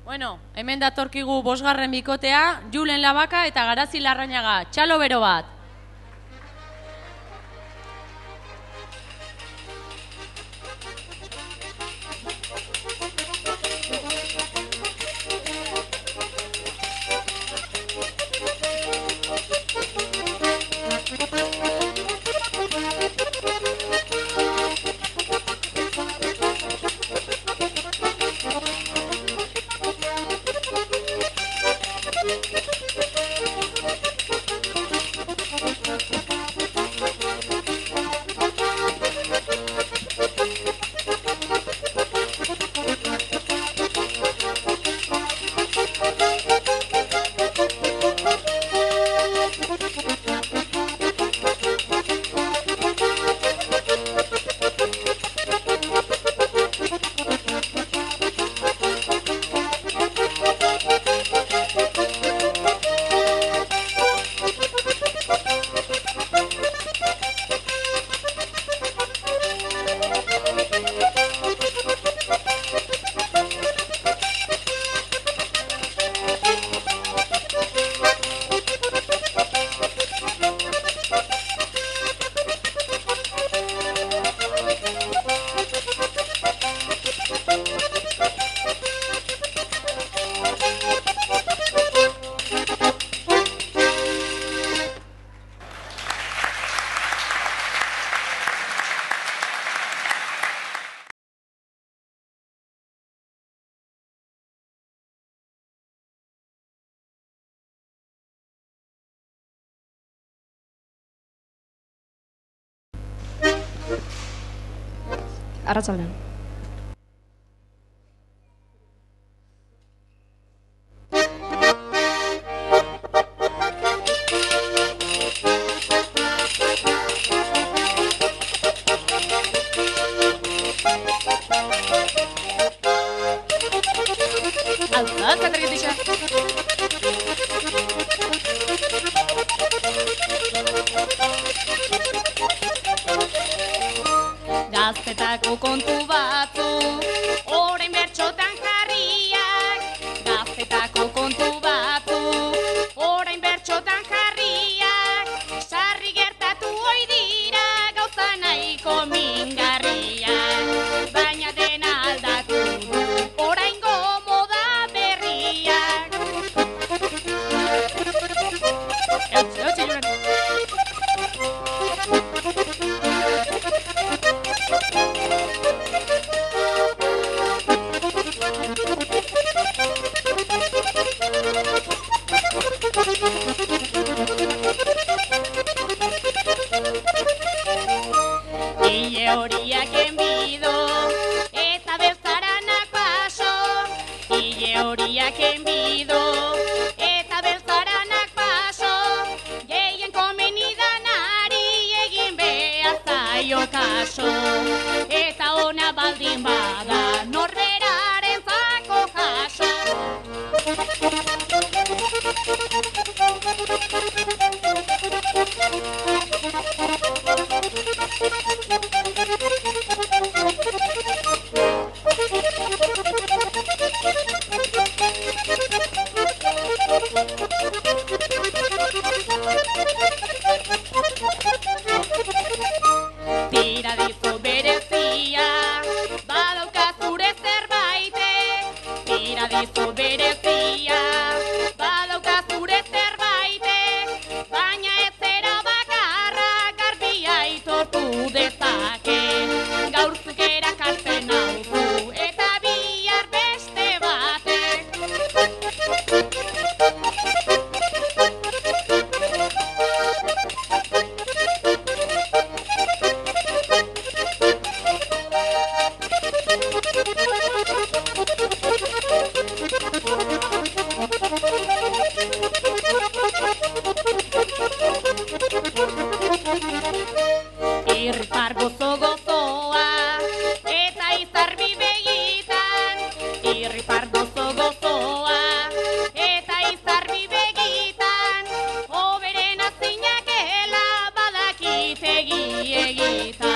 Bueno, hemen datorkigu bosgarren bikotea, Julen Labaka eta Garazi Larrañaga. Txalo bero bat. Arratsaldean. Gaztetako kontu batzu, orain bertxotan jarriak. Gaztetako kontu batzu, orain bertxotan jarriak. Sarri gertatu hoi dira gauza nahiko mingarriak. Baina dena aldatu du, oraingo moda berriak. Eutxe, Julen. Ile horiak enbido, eta beltzaranak paso. Ile horiak enbido, eta beltzaranak paso. Gehien komenidanari egin behar zaio kaso. Eta ona baldin bada norberaren zako jaso. Tiradizu berezia, badauka zure zerbaitek. Tiradizu berezia, badauka zure zerbaitek. Baina ez zera bakarra garbia aitortu dezake. Gaur zuk erakartzen nauzu eta bihar beste batek. Irripar gozo-gozoa, eta izarbi begitan. Irripar gozo-gozoa, eta izarbi begitan. Hoberen azinak ela badakit egi egitan.